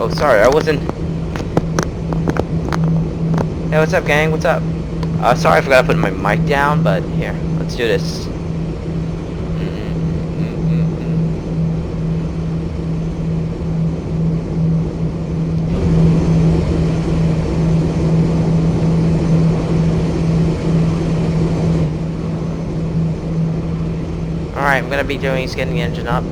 Oh, sorry, I wasn't... Hey, what's up, gang? What's up? Sorry I forgot to put my mic down, but here, let's do this. Alright, I'm gonna be doing is getting the engine up.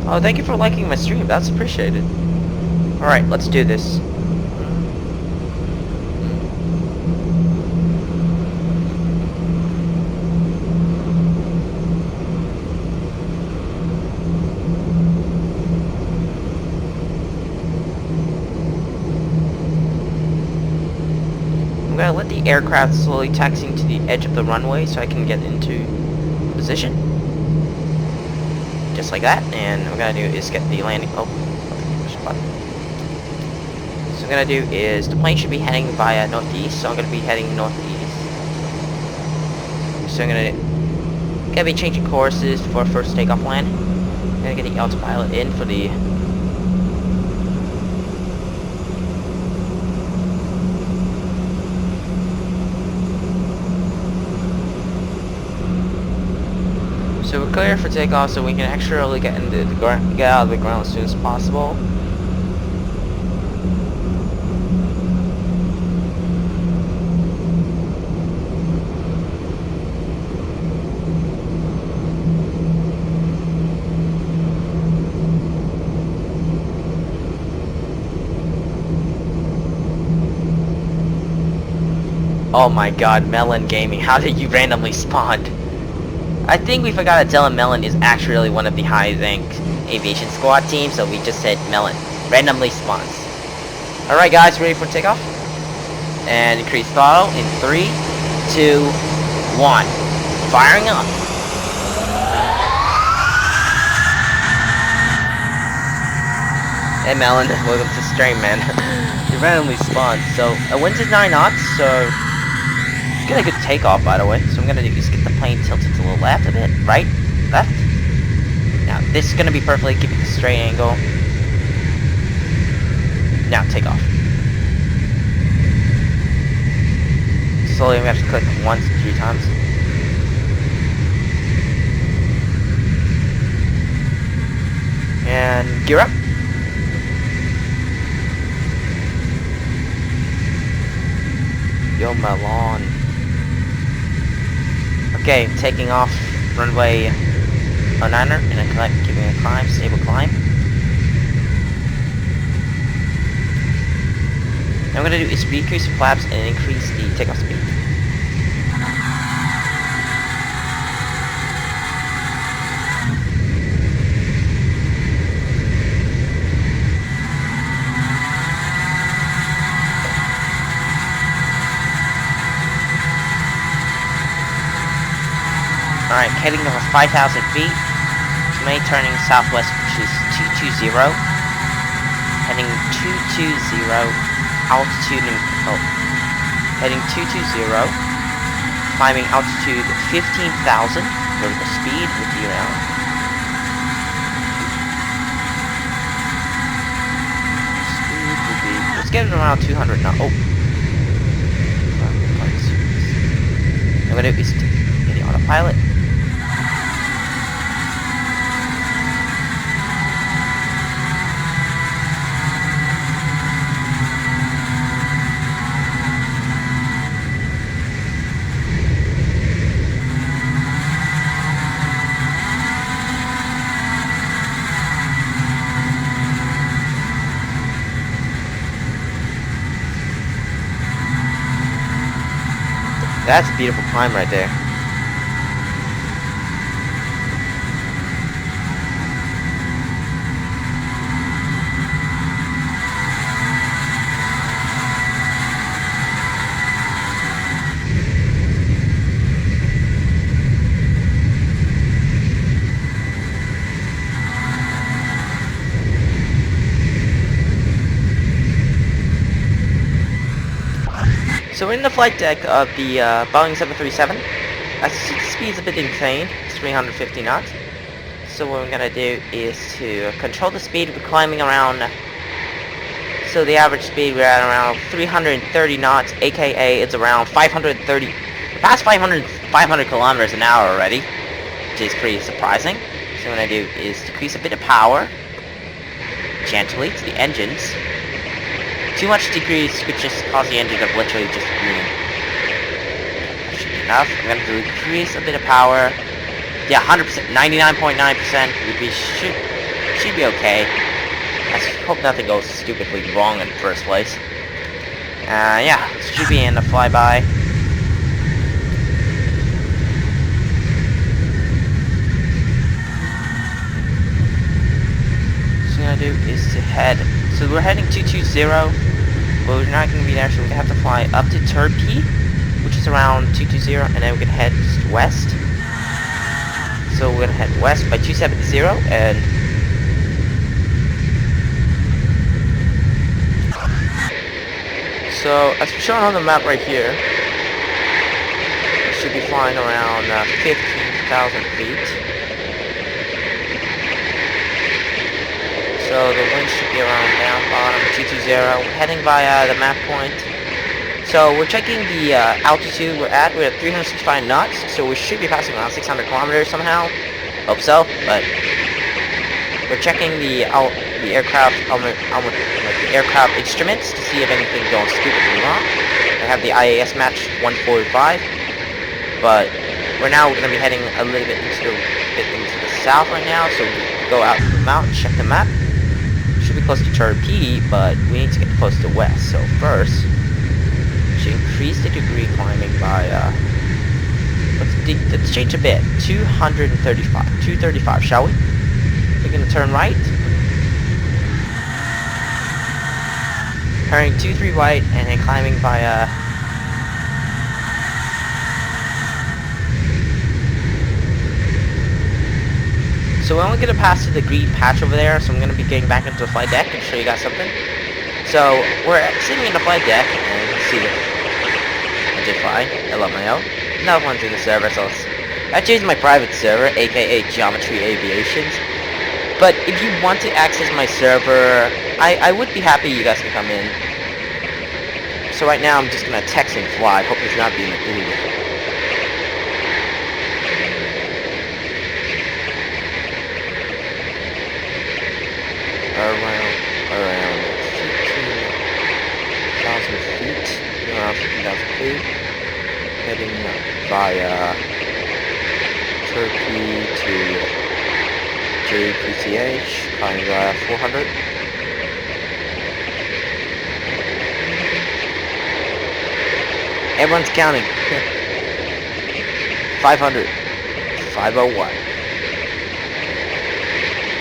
Oh, thank you for liking my stream. That's appreciated. Alright, let's do this. I'm gonna let the aircraft slowly taxiing to the edge of the runway so I can get into position. Just like that, and what I'm gonna do is get the landing. Oh, push button. So what I'm gonna do is the plane should be heading via northeast, so I'm gonna be heading northeast. So I'm gonna be changing courses for first takeoff landing. I'm gonna get the autopilot in for the. So we're clear for takeoff, so we can actually get into the get out of the ground as soon as possible. Oh my God, Melon Gaming! How did you randomly spawn? I think we forgot to tell him Melon is actually one of the high-ranked aviation squad teams, so we just said Melon randomly spawns. Alright guys, ready for takeoff? And increase throttle in 3, 2, 1. Firing up! Hey Melon, welcome to stream, man. You randomly spawned. So, winds is 9 knots, so... Get a good takeoff, by the way. So I'm gonna do is get the plane tilted to the left a bit, right, left. Now this is gonna be perfectly keeping the straight angle. Now take off. Slowly, we have to click once, 3 times. And gear up. Yo, Melon. Okay, taking off runway 09er and giving a climb, stable climb. What I'm gonna do is decrease the flaps and increase the takeoff speed. Alright, heading over 5,000 feet. May turning southwest, which is 220. Heading 220. Altitude and heading 220. Climbing altitude 15,000. Vertical speed with the around. Speed would be. Let's get it around 200 now. Oh. I'm gonna do is get the autopilot. That's a beautiful climb right there. So we're in the flight deck of the Boeing 737. The speed's a bit insane. It's 350 knots. So what we're gonna do is to control the speed. We're climbing around. So the average speed we're at around 330 knots, aka it's around 530. Past 500 kilometers an hour already, which is pretty surprising. So what I do is decrease a bit of power gently to the engines. Too much decrease could just cause the engine to literally just green. That should be enough. I'm going to decrease a bit of power. Yeah, 100%, 99.9%. We should be okay. I hope nothing goes stupidly wrong in the first place. Yeah, should be in the flyby. Do is to head, so we're heading 220, but we're not going to be there, so we're going to have to fly up to Turkey, which is around 220, and then we're going to head west. So we're going to head west by 270, and so as shown on the map right here, we should be flying around 15,000 feet. So the wind should be around down bottom 220. We're heading via the map point. So we're checking the altitude we're at. We're at 365 knots, so we should be passing around 600 kilometers somehow. Hope so, but we're checking the aircraft like the aircraft instruments to see if anything's going stupidly wrong. I have the IAS match 145, but we're now going to be heading a little bit into the south right now. So we go out to the mountain, check the map. Should be close to Turkey, but we need to get close to west. So first, we should increase the degree climbing by let's change a bit. 235. 235, shall we? We're gonna turn right. Turning 23 right and then climbing by So we're only going to pass through the green patch over there, so I'm going to be getting back into the flight deck and show you guys something. So we're sitting in the flight deck, and you can see the engine flying. I love my own. Another one's in the server, so I changed my private server, aka Geometry Aviations. But if you want to access my server, I would be happy you guys can come in. So right now I'm just going to text and fly. Hope it's not being an idiot. Around 15,000 feet, around 15,000 feet, heading via Turkey to GTX, flying via 400. Everyone's counting. 500, 501.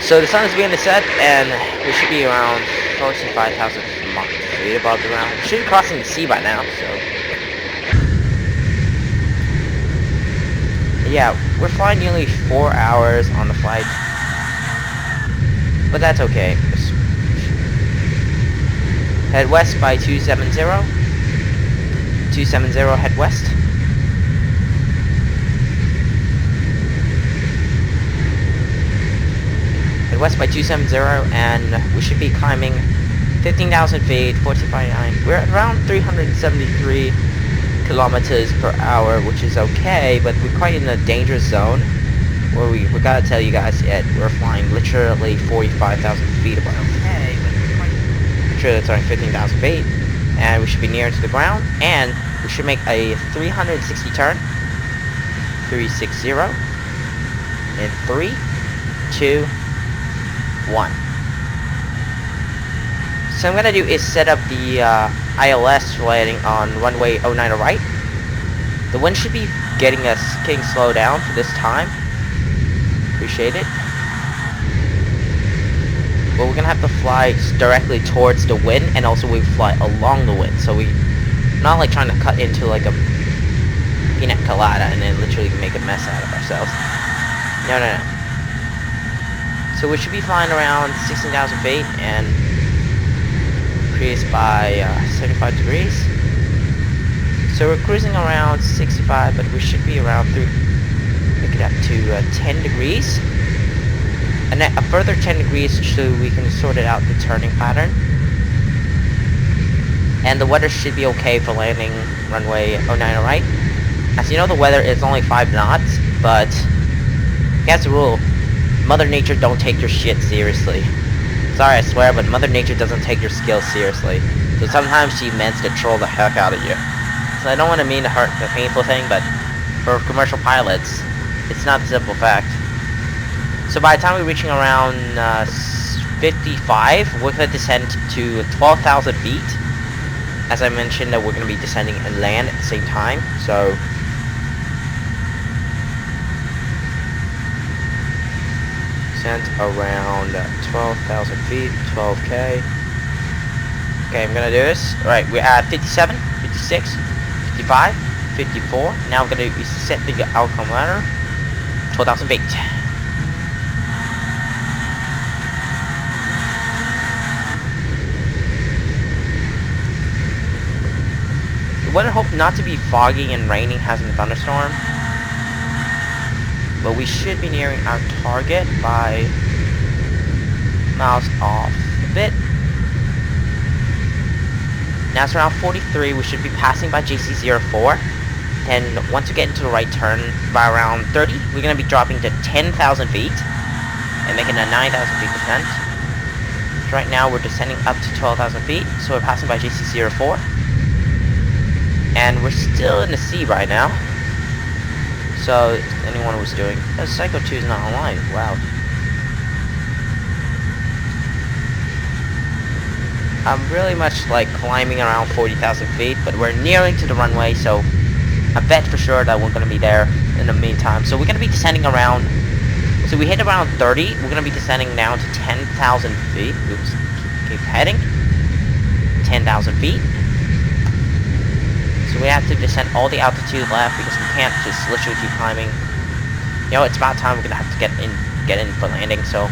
So the sun is beginning to set, and we should be around 45,000 feet above the ground. We should be crossing the sea by now, so... Yeah, we're flying nearly 4 hours on the flight. But that's okay. Head west by 270. 270, head west. West by 270, and we should be climbing 15,000 feet, 45.9. We're at around 373 kilometers per hour, which is okay, but we're quite in a dangerous zone where we gotta tell you guys yet we're flying literally 45,000 feet above. Okay, but we're quite literally it's around 15,000 feet, and we should be near to the ground, and we should make a 360 turn. 360 in 3, 2, 1. So I'm gonna do is set up the ILS landing on runway 09 right. The wind should be getting slowed down for this time. Appreciate it. But we're gonna have to fly directly towards the wind, and also we fly along the wind. So we're not like trying to cut into like a pina colada and then literally make a mess out of ourselves. No, no, no. So we should be flying around 16,000 feet and increase by 75 degrees. So we're cruising around 65, but we should be around make it up to 10 degrees. And then a further 10 degrees so we can sort it out the turning pattern. And the weather should be okay for landing runway 09, alright? As you know, the weather is only 5 knots, but here's the rule. Mother Nature don't take your shit seriously. Sorry, I swear, but Mother Nature doesn't take your skills seriously. So sometimes she meant to troll the heck out of you. So I don't want to mean to hurt the painful thing, but for commercial pilots, it's not a simple fact. So by the time we're reaching around 55, we're going to descend to 12,000 feet. As I mentioned, that we're going to be descending and land at the same time. So descent around 12,000 feet, 12k. Okay, I'm going to do this. Alright, we're at 57, 56, 55, 54. Now we're going to set the outcome ladder. 12,000 feet. The weather hope not to be foggy and raining, having a thunderstorm. But we should be nearing our target by miles off a bit. Now it's around 43, we should be passing by JC04. And once we get into the right turn, by around 30, we're going to be dropping to 10,000 feet. And making a 9,000 feet descent. So right now we're descending up to 12,000 feet, so we're passing by JC04. And we're still in the sea right now. So, anyone was doing... Oh, Psycho 2 is not online. Wow. I'm really much like climbing around 40,000 feet, but we're nearing to the runway, so I bet for sure that we're going to be there in the meantime. So we're going to be descending around... So we hit around 30. We're going to be descending down to 10,000 feet. Oops. Keep heading. 10,000 feet. So we have to descend all the altitude left because we can't just literally keep climbing. You know, it's about time we're gonna have to get in for landing. So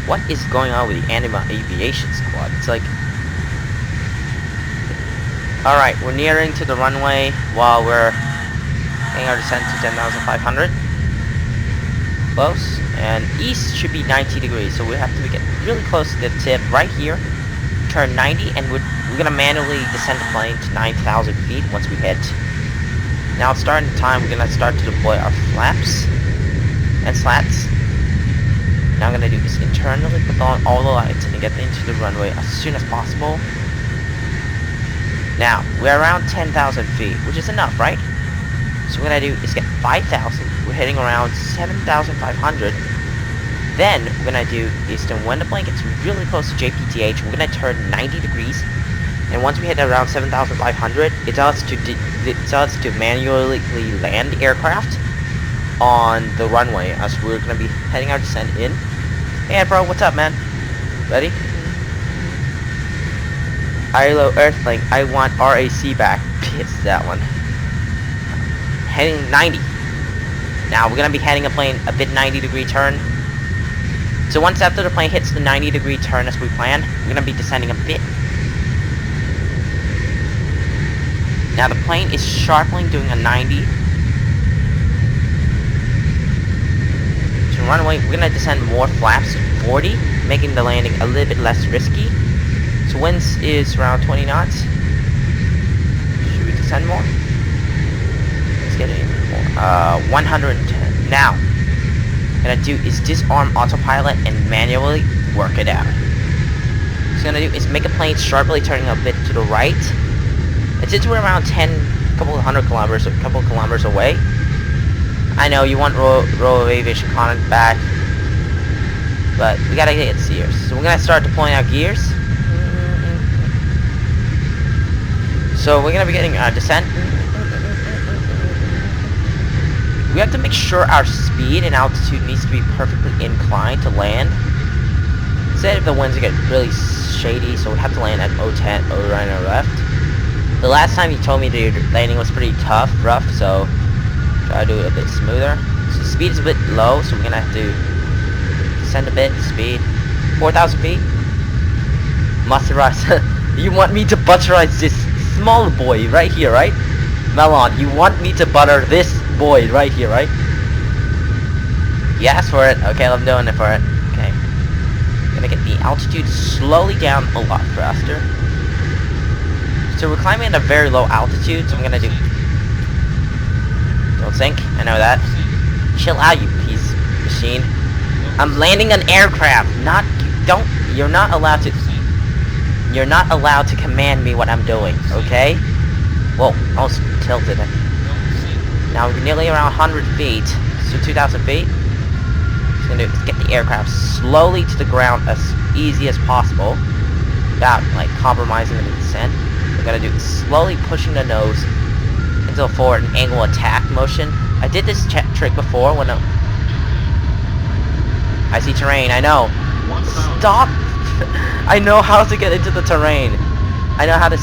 what is going on with the Anima Aviation Squad? It's like, all right, we're nearing to the runway while we're getting our descent to 10,500. Close. And east should be 90 degrees, so we have to get really close to the tip right here, turn 90, and we're going to manually descend the plane to 9,000 feet once we hit. Now it's starting time, we're going to start to deploy our flaps and slats. Now I'm going to do this internally, put on all the lights, and get into the runway as soon as possible. Now, we're around 10,000 feet, which is enough, right? So what we're going to do is get 5,000. We're hitting around 7,500. Then what we're going to do is to when the plane gets really close to JPTH, we're going to turn 90 degrees. And once we hit around 7,500, it tells us to manually land the aircraft on the runway as we're going to be heading our descent in. Hey bro, what's up, man? Ready? ILO Earthlink, I want RAC back. Piss that one. Heading 90. Now we're gonna be heading a plane a bit 90-degree turn. So once after the plane hits the 90-degree turn as we planned, we're gonna be descending a bit. Now the plane is sharply doing a 90. To runway, we're gonna descend more flaps to 40, making the landing a little bit less risky. So winds is around 20 knots. Should we descend more? Get it more. 110. Now, what I'm gonna do is disarm autopilot and manually work it out. What I'm gonna do is make a plane sharply turning a bit to the right. And since we're around couple of kilometers away, I know you want roll of aviation content back, but we gotta get serious. So we're gonna start deploying our gears. So we're gonna be getting our descent. We have to make sure our speed and altitude needs to be perfectly inclined to land. Instead, if the winds get really shady, so we have to land at 010, 0 right or left. The last time you told me the landing was pretty rough, so try to do it a bit smoother. So speed is a bit low, so we're gonna have to descend a bit, speed. 4,000 feet? Butterize. You want me to butterize this small boy right here, right? Melon, you want me to butter this boy right here, right? You asked for it. Okay, I'm doing it for it. Okay. Gonna get the altitude slowly down a lot faster. So we're climbing at a very low altitude, so I'm gonna do... Don't sink. I know that. Chill out, you piece of machine. I'm landing an aircraft, not... Don't... You're not allowed to... You're not allowed to command me what I'm doing, okay? Whoa, almost tilted it. Now we're nearly around 100 feet, so 2,000 feet. What I'm gonna do is get the aircraft slowly to the ground as easy as possible, without like compromising the descent. We're gonna do slowly pushing the nose into a forward angle attack motion. I did this trick before when I see terrain. I know. Stop. I know how to get into the terrain. I know how to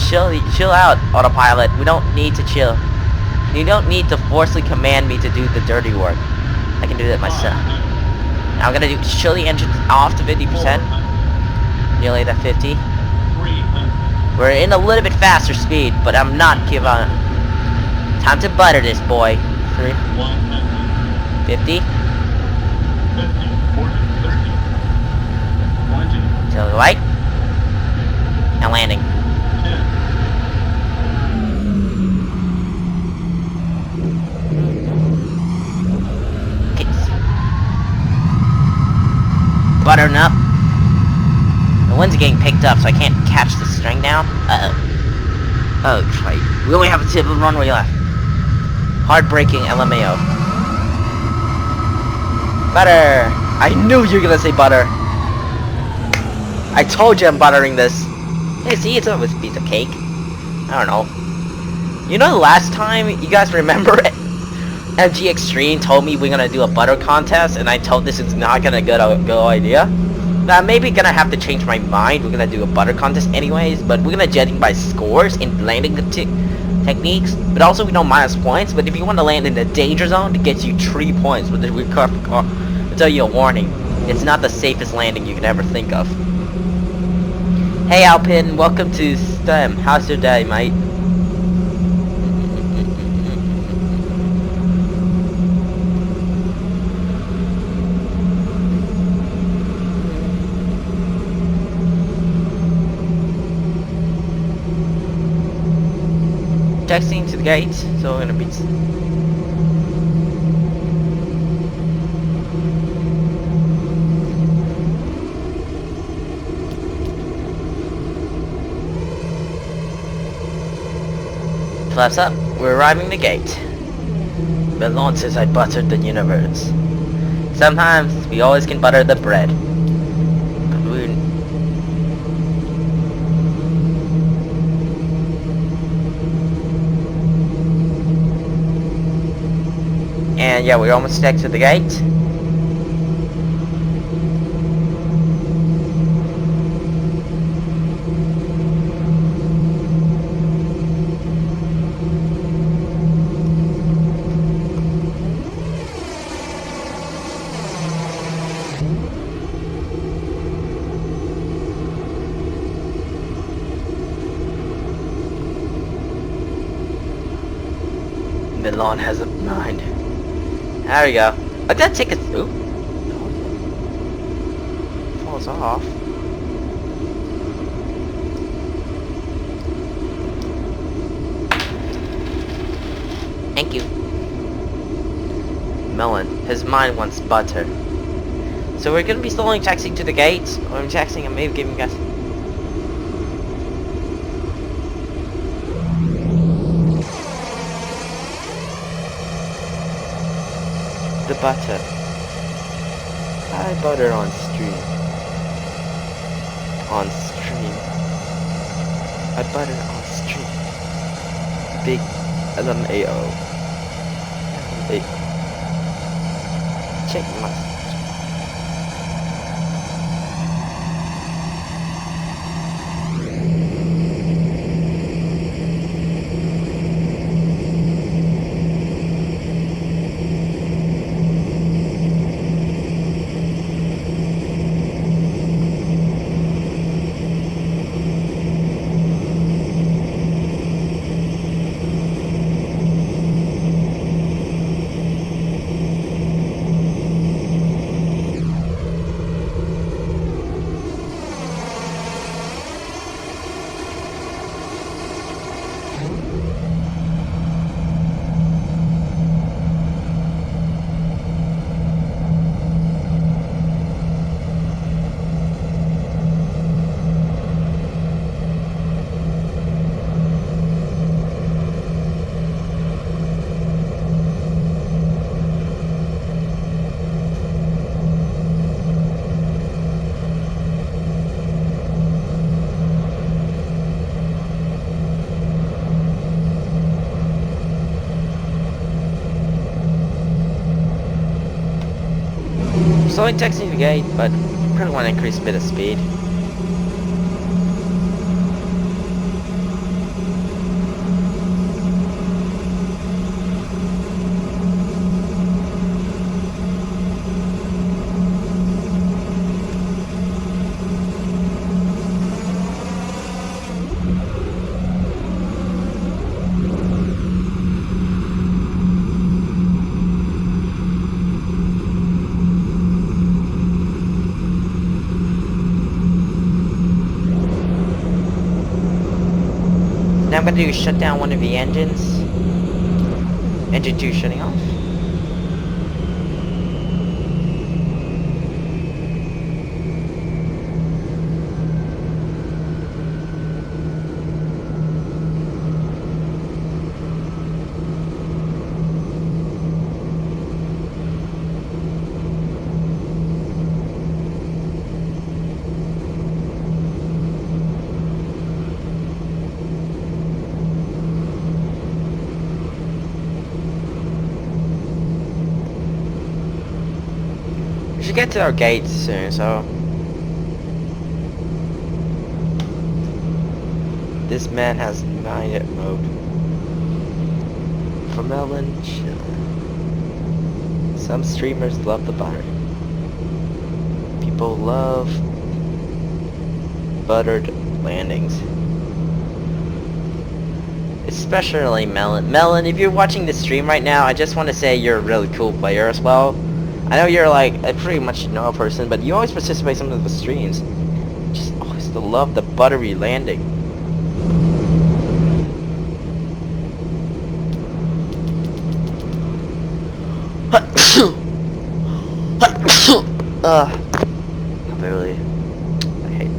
chill out, autopilot. We don't need to chill. You don't need to forcefully command me to do the dirty work. I can do that myself. Now I'm gonna do chill the engines off to 50%. Nearly at 50. We're in a little bit faster speed, but I'm not giving up. Time to butter this boy. 50. To the right. And landing. Okay. Buttering up. The wind's getting picked up, so I can't catch the string down. Uh-oh. Oh, right. We only have a tip of the runway left. Hard braking LMAO. Butter! I knew you were gonna say butter. I told you I'm buttering this. Hey, see, it's a piece of cake. I don't know. You know the last time, you guys remember it? MG Extreme told me we're gonna do a butter contest, and I told this is not gonna be a good idea. Now, maybe gonna have to change my mind. We're gonna do a butter contest anyways, but we're gonna judge by scores in landing the techniques. But also, we don't minus points. But if you want to land in the danger zone, it gets you 3 points. But I'll tell you a warning. It's not the safest landing you could ever think of. Hey Alpin, welcome to STEM. How's your day, mate? Texting to the gate, so we're gonna be... Flaps up, we're arriving the gate. Melon says I buttered the universe. Sometimes we always can butter the bread. But we... And yeah, we're almost next to the gate. Milan has a mind. There we go. I gotta take a... Oop. Falls off. Thank you. Melon. His mind wants butter. So we're gonna be slowly taxiing to the gates. Or I'm taxiing and maybe giving you guys... the butter. I butter on stream. On stream. I butter on stream. Big LMAO. Big. Check my... Slowly texting the gate, but probably want to increase a bit of speed. Now I'm going to do shut down one of the engines. Engine 2 shutting off. We should get to our gates soon, so... This man has night mode. For Melon, some streamers love the butter. People love buttered landings. Especially Melon. Melon, if you're watching this stream right now, I just want to say you're a really cool player as well. I know you're like a pretty much know person, but you always participate in some of the streams. Just always love the buttery landing. Really, I hate.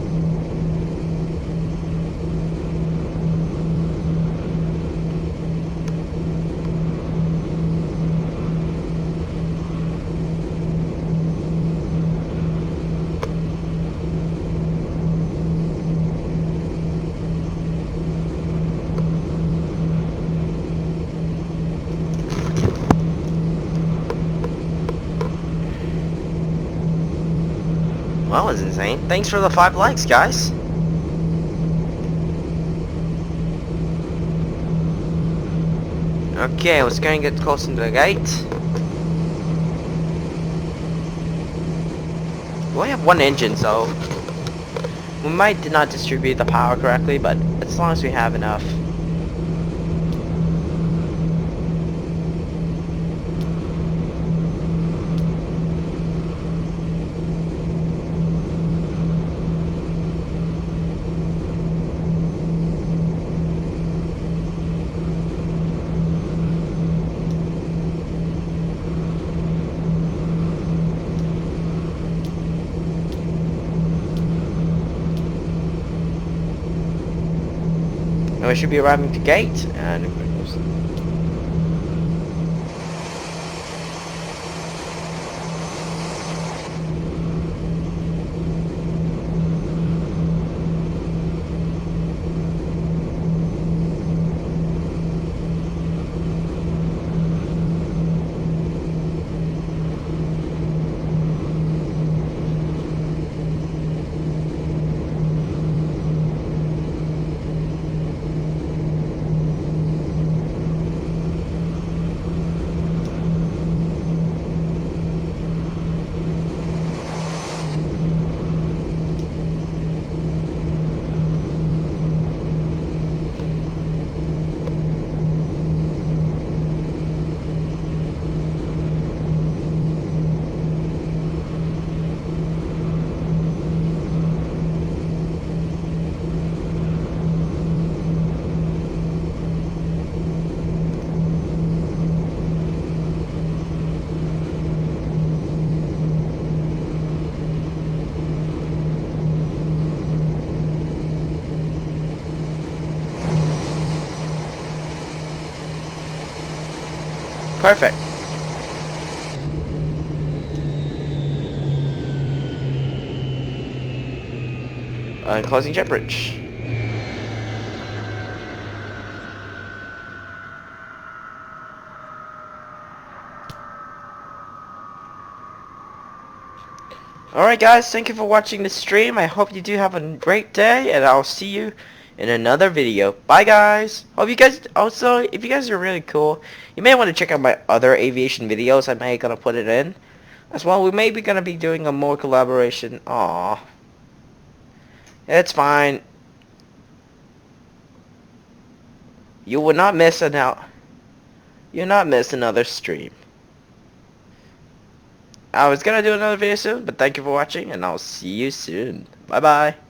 Well, that was insane. Thanks for the 5 likes, guys. Okay, let's go and get close to the gate. We only have 1 engine, so we might not distribute the power correctly, but as long as we have enough. And we should be arriving to gate, and perfect. Closing jet bridge. Alright guys, thank you for watching the stream. I hope you do have a great day, and I'll see you in another video. Bye guys. Hope you guys, also, if you guys are really cool, you may want to check out my other aviation videos. I may gonna put it in as well. We may be gonna be doing a more collaboration. Aww. It's fine. You will not miss an out. You'll not miss another stream. I was gonna do another video soon, but thank you for watching, and I'll see you soon. Bye bye.